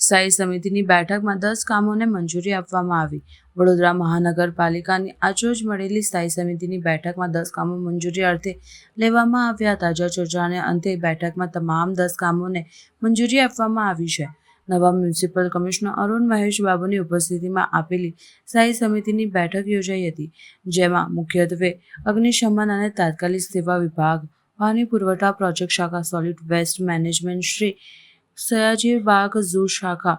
સ્થાયી સમિતિની બેઠકમાં 10 કામોને મંજૂરી આપવામાં આવી. વડોદરા મહાનગરપાલિકાની આજરોજ મળેલી સ્થાયી સમિતિની બેઠકમાં 10 કામો મંજૂરી અર્થે લેવામાં આવ્યા હતા. ચર્ચાને અંતે બેઠકમાં તમામ 10 કામોને મંજૂરી આપવામાં આવી છે. નવા મ્યુનિસિપલ કમિશનર અરુણ મહેશ બાબુની ઉપસ્થિતિમાં આપેલી સ્થાયી સમિતિની બેઠક યોજાઈ હતી, જેમાં મુખ્યત્વે અગ્નિશમન અને તાત્કાલિક સેવા વિભાગ, પાણી પુરવઠા પ્રોજેક્ટ શાખા, solid waste management Shri Sayaji Baug zoo શાખા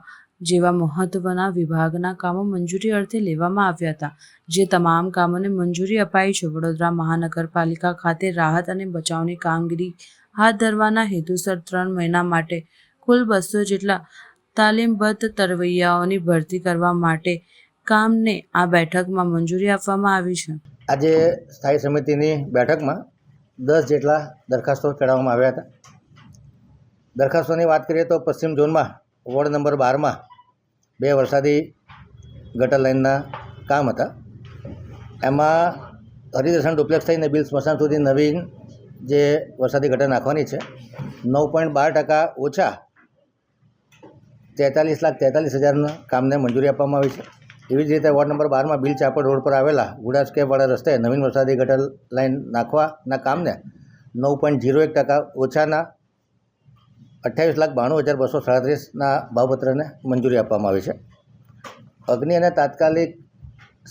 જેવા મહત્વના વિભાગના કામો મંજૂરી અર્થે લેવામાં આવ્યા હતા, જે તમામ કામોને મંજૂરી અપાઈ છે. વડોદરા મહાનગરપાલિકા ખાતે રાહત અને બચાવની કામગીરી હાથ ધરવાના હેતુસર 3 મહિના માટે કુલ 200 જેટલા તાલીમબદ્ધ તરવૈયાઓની ભરતી કરવા માટે કામને આ બેઠકમાં મંજૂરી આપવામાં આવી છે. આજે સ્થાયી સમિતિની બેઠકમાં 10 જેટલા દરખાસ્તો ચડાવવામાં આવ્યા હતા. દરખાસ્તોની વાત કરીએ તો પશ્ચિમ ઝોનમાં વોર્ડ નંબર 12માં 2 વરસાદી ગટર લાઇનના કામ હતા. એમાં હરિદર્શન ડુપ્લેક્સ થઈને બિલ સ્મશાન સુધી નવીન જે વરસાદી ગટર નાખવાની છે, 9.12% ઓછા 43,43,000ના કામને મંજૂરી આપવામાં આવી છે. એવી જ રીતે ward number 12માં bill Chapad road પર આવેલા ગુડા સ્કેપવાળા રસ્તે નવીન વરસાદી ગટર લાઇન નાખવાના કામને 9.01% ઓછાના 28,92,237ના ભાવપત્રને મંજૂરી આપવામાં આવી છે. અગ્નિ અને તાત્કાલિક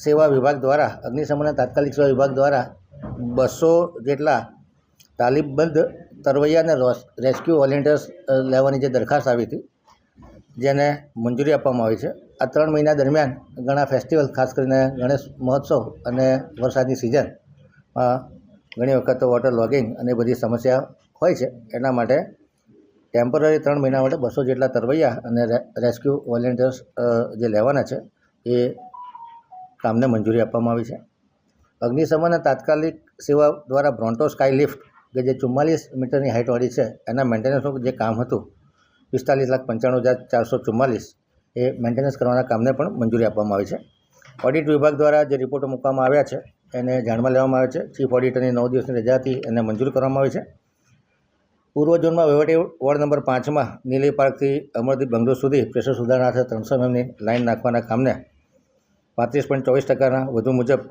સેવા વિભાગ દ્વારા અગ્નિશમન અને તાત્કાલિક સેવા વિભાગ દ્વારા 200 જેટલા તાલીમબદ્ધ તરવૈયા અને રેસ્ક્યુ વોલેન્ટિયર્સ લેવાની જે દરખાસ્ત આવી હતી, જેને મંજૂરી આપવામાં આવી છે. આ 3 મહિના દરમિયાન ઘણા ફેસ્ટિવલ, ખાસ કરીને ગણેશ મહોત્સવ અને વરસાદની સિઝનમાં ઘણી વખત વોટર લોગિંગ અને બધી સમસ્યા હોય છે. એના માટે ટેમ્પરરી 3 મહિના માટે 200 જેટલા તરવૈયા અને રેસ્ક્યુ વોલેન્ટિયર્સ જે લેવાના છે એ કામને મંજૂરી આપવામાં આવી છે. અગ્નિશમન અને તાત્કાલિક સેવા દ્વારા બ્રોન્ટો સ્કાય લિફ્ટ કે જે 44 મીટરની હાઇટવાળી છે, એના મેન્ટેનન્સનું જે કામ હતું 45,95,444 એ મેન્ટેનન્સ કરવાના કામને પણ મંજૂરી આપવામાં આવી છે. ઓડિટ વિભાગ દ્વારા જે રિપોર્ટો મૂકવામાં આવ્યા છે એને ધ્યાનમાં લેવામાં આવે છે. ચીફ ઓડિટરની 9 દિવસની રજા હતી, એને મંજૂર કરવામાં આવી છે. પૂર્વ ઝોનમાં વહીવટી વોર્ડ નંબર 5માં નીલી પાર્કથી અમરદીપ બંગલો સુધી પ્રેશર સુધારણાર્થે 300 mmની લાઇન નાખવાના કામને 35.24%ના વધુ મુજબ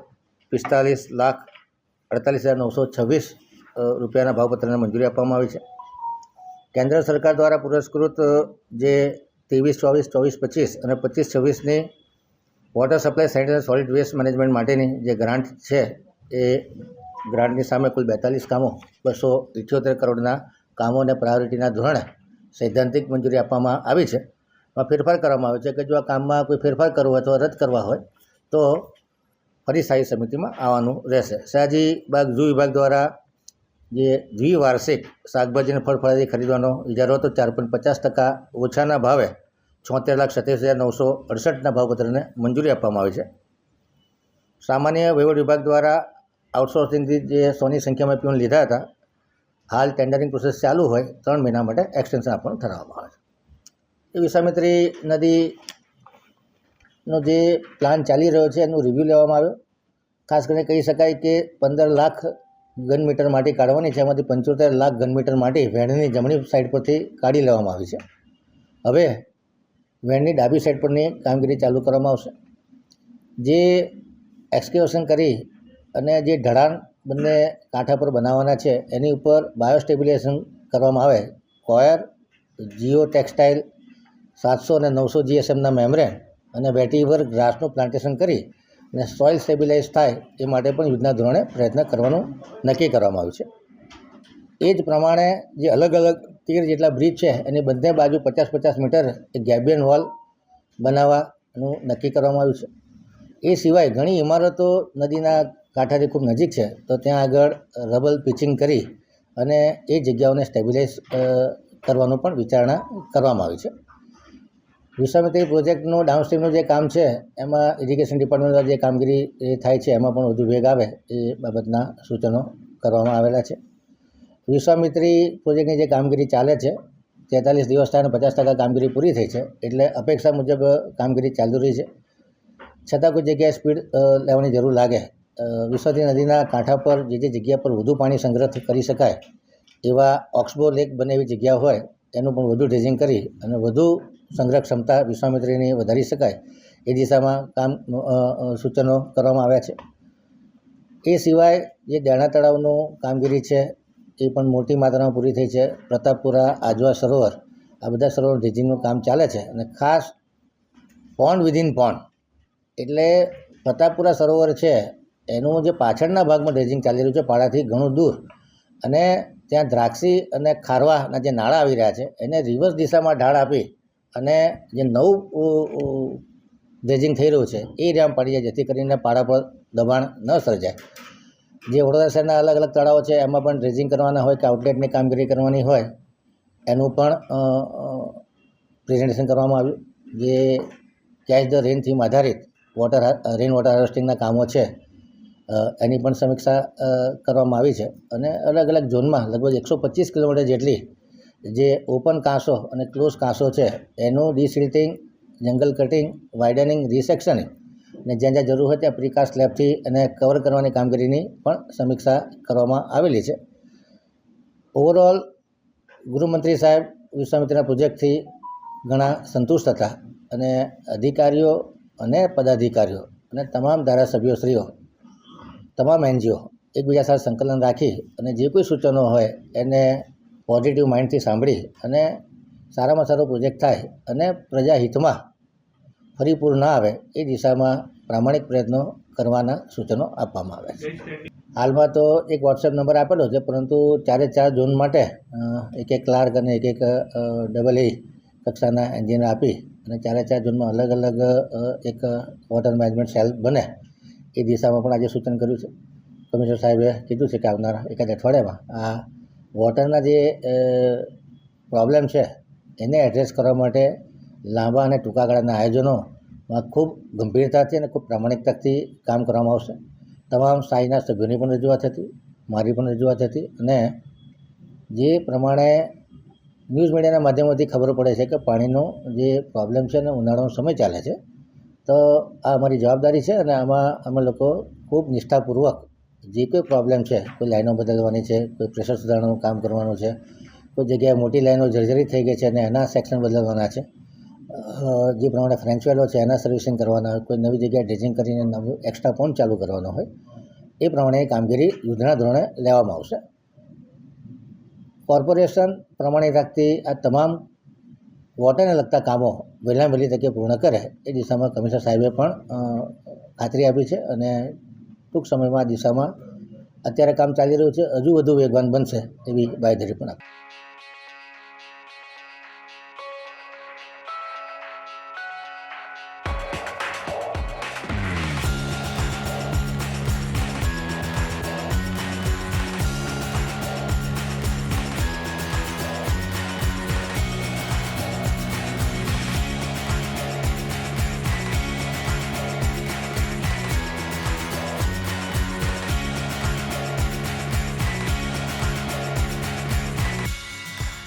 45,48,926 રૂપિયાના ભાવપત્રને મંજૂરી આપવામાં આવી છે. કેન્દ્ર સરકાર દ્વારા પુરસ્કૃત જે 23-24, 24-25 અને 25-26ની water supply centre solid waste management માટેની જે ગ્રાન્ટ છે, એ ગ્રાન્ટની સામે કુલ 42 કામો 278 કરોડના કામોને પ્રાયોરિટીના ધોરણે સૈદ્ધાંતિક મંજૂરી આપવામાં આવી છે. એમાં ફેરફાર કરવામાં આવે છે કે જો આ કામમાં કોઈ ફેરફાર કરવો હોય અથવા રદ કરવા હોય તો ફરી સ્થાયી સમિતિમાં આવવાનું રહેશે. સયાજી બાગ ઝૂ વિભાગ દ્વારા જે દ્વિવાર્ષિક શાકભાજી અને ફળફળાદી ખરીદવાનો ઇજારો હતો 4.50% ઓછાના ભાવે 76,27,968ના ભાવપત્રને મંજૂરી આપવામાં આવી છે. સામાન્ય વહીવટ વિભાગ દ્વારા આઉટસોર્સિંગથી જે 100ની સંખ્યામાં પીઓન લીધા હતા, હાલ ટેન્ડરિંગ પ્રોસેસ ચાલુ હોય 3 મહિના માટે એક્સટેન્શન આપવાનું ઠરાવવામાં આવે છે. એ વિશ્વામિત્રી નદીનો જે પ્લાન ચાલી રહ્યો છે એનું રિવ્યૂ લેવામાં આવ્યો. ખાસ કરીને કહી શકાય કે 15 લાખ ઘનમીટર માટી કાઢવાની છે. એમાંથી 75 લાખ ઘનમીટર માટી વેણની જમણી સાઈડ પરથી કાઢી લેવામાં આવી છે. હવે વેણની ડાબી સાઈડ પરની કામગીરી ચાલુ કરવામાં આવશે. જે એક્સકેવેશન કરી અને જે ઢળાણ બંને કાંઠા પર બનાવવાના છે એની ઉપર બાયોસ્ટેબિલાઇઝેશન કરવામાં આવે. કોયર, જીઓ ટેક્સટાઇલ 700 અને 900 GSMના મેમ્બ્રેન અને વેટીવર ગ્રાસનું પ્લાન્ટેશન કરી અને સોઇલ સ્ટેબિલાઇઝ થાય એ માટે પણ યુદ્ધના ધોરણે પ્રયત્ન કરવાનું નક્કી કરવામાં આવ્યું છે. એ જ પ્રમાણે જે અલગ અલગ 13 જેટલા બ્રિજ છે એની બંને બાજુ 50-50 મીટર એક ગેબિયન વોલ બનાવવાનું નક્કી કરવામાં આવ્યું છે. એ સિવાય ઘણી ઇમારતો નદીના કાંઠાથી ખૂબ નજીક છે, તો ત્યાં આગળ રબલ પિચિંગ કરી અને એ જગ્યાઓને સ્ટેબિલાઇઝ કરવાનું પણ વિચારણા કરવામાં આવી છે. વિશ્વામિત્રી પ્રોજેક્ટનું ડાઉનસ્ટ્રીમનું જે કામ છે એમાં ઇરિગેશન ડિપાર્ટમેન્ટ દ્વારા જે કામગીરી થાય છે એમાં પણ વધુ વેગ આવે એ બાબતના સૂચનો કરવામાં આવેલા છે. વિશ્વામિત્રી પ્રોજેક્ટની જે કામગીરી ચાલે છે 43 દિવસ થાય અને 50% કામગીરી પૂરી થઈ છે, એટલે અપેક્ષા મુજબ કામગીરી ચાલુ રહી છે. છતાં કોઈ જગ્યાએ સ્પીડ લેવાની જરૂર લાગે, વિશ્વામિત્રી નદીના કાંઠા પર જે જગ્યા પર વધુ પાણી સંગ્રહ કરી શકાય એવા ઓક્સબો લેક બને એવી જગ્યા હોય એનું પણ વધુ ડ્રેજિંગ કરી અને વધુ સંગ્રહ ક્ષમતા વિશ્વામિત્રીની વધારી શકાય એ દિશામાં સૂચનો કરવામાં આવ્યા છે. એ સિવાય જે દેણા તળાવનું કામગીરી છે એ પણ મોટી માત્રામાં પૂરી થઈ છે. પ્રતાપપુરા, આજવા સરોવર, આ બધા સરોવર ડ્રેજિંગનું કામ ચાલે છે. અને ખાસ પોન્ડ વિધિન પોન્ડ એટલે પ્રતાપપુરા સરોવર છે એનું જે પાછળના ભાગમાં ડ્રેજિંગ ચાલી રહ્યું છે પાડાથી ઘણું દૂર, અને ત્યાં દ્રાક્ષી અને ખારવાના જે નાળા આવી રહ્યા છે એને રિવર્સ દિશામાં ઢાળ આપી અને જે નવું ડ્રેજિંગ થઈ રહ્યું છે એ રેમ પડી જાય, જેથી કરીને પાડા પર દબાણ ન સર્જાય. જે વડોદરા શહેરના અલગ અલગ તળાવો છે એમાં પણ ડ્રેજિંગ કરવાના હોય કે આઉટલેટની કામગીરી કરવાની હોય એનું પણ પ્રેઝન્ટેશન કરવામાં આવ્યું. જે કેચ ધ રેન થીમ આધારિત રેન વોટર હાર્વેસ્ટિંગના કામો છે એની પણ સમીક્ષા કરવામાં આવી છે. અને અલગ અલગ ઝોનમાં લગભગ 125 કિલોમીટર જેટલી જે ઓપન કાંસો અને ક્લોઝ કાંસો છે એનું ડિસિલ્ટિંગ, જંગલ કટિંગ, વાઇડનિંગ, રિસેક્શનિંગ અને જ્યાં જ્યાં જરૂર હોય ત્યાં પ્રિકાસ્ટ સ્લેબથી એને કવર કરવાની કામગીરીની પણ સમીક્ષા કરવામાં આવેલી છે. ઓવરઓલ ગૃહમંત્રી સાહેબ વિશ્વામિત્રીના પ્રોજેક્ટથી ઘણા સંતુષ્ટ હતા અને અધિકારીઓ અને પદાધિકારીઓ અને તમામ ધારાસભ્યોશ્રીઓ, તમામ NGO એકબીજા સાથે સંકલન રાખી અને જે કોઈ સૂચનો હોય એને પોઝિટિવ માઇન્ડથી સાંભળી અને સારામાં સારો પ્રોજેક્ટ થાય અને પ્રજાહિતમાં ફરી પૂર ના આવે એ દિશામાં પ્રામાણિક પ્રયત્નો કરવાના સૂચનો આપવામાં આવ્યા છે. હાલમાં તો એક વોટ્સએપ નંબર આપેલો છે, પરંતુ 4 ઝોન માટે એક ક્લાર્ક અને એક AA કક્ષાના એન્જિનિયર આપી અને 4 ઝોનમાં અલગ અલગ એક વોટર મેનેજમેન્ટ સેલ બને એ દિશામાં પણ આજે સૂચન કર્યું છે. કમિશનર સાહેબે કીધું છે કે આવનારા એકાદ અઠવાડિયામાં આ વોટરના જે પ્રોબ્લેમ છે એને એડ્રેસ કરવા માટે લાંબા અને ટૂંકા ગાળાના આયોજનોમાં ખૂબ ગંભીરતાથી અને ખૂબ પ્રામાણિકતાથી કામ કરવામાં આવશે. તમામ સ્થાયીના સભ્યોની પણ રજૂઆત હતી, મારી પણ રજૂઆત હતી, અને જે પ્રમાણે ન્યૂઝ મીડિયાના માધ્યમોથી ખબર પડે છે કે પાણીનો જે પ્રોબ્લેમ છે અને ઉનાળાનો સમય ચાલે છે, તો આ અમારી જવાબદારી છે અને આમાં અમે લોકો ખૂબ નિષ્ઠાપૂર્વક જે કોઈ પ્રોબ્લેમ છે, કોઈ લાઈનો બદલવાની છે, કોઈ પ્રેશર સુધારણાનું કામ કરવાનું છે, કોઈ જગ્યાએ મોટી લાઈનો જર્જરિત થઈ ગઈ છે અને એના સેક્શન બદલવાના છે, જે પ્રમાણે ફ્રેન્ચ વેલો છે એના સર્વિસિંગ કરવાના હોય, કોઈ નવી જગ્યાએ ડ્રેજિંગ કરીને નવું એક્સ્ટ્રા પોન્ડ ચાલુ કરવાનો હોય, એ પ્રમાણે કામગીરી યુદ્ધના ધોરણે લેવામાં આવશે. કોર્પોરેશન પ્રમાણિકતાથી આ તમામ વોટરને લગતા કામો વહેલામાં વહેલી તકે પૂર્ણ કરે એ દિશામાં કમિશનર સાહેબે પણ ખાતરી આપી છે અને ટૂંક સમયમાં આ દિશામાં અત્યારે કામ ચાલી રહ્યું છે, હજુ વધુ વેગવાન બનશે એવી બાંયધરી પણ આપી.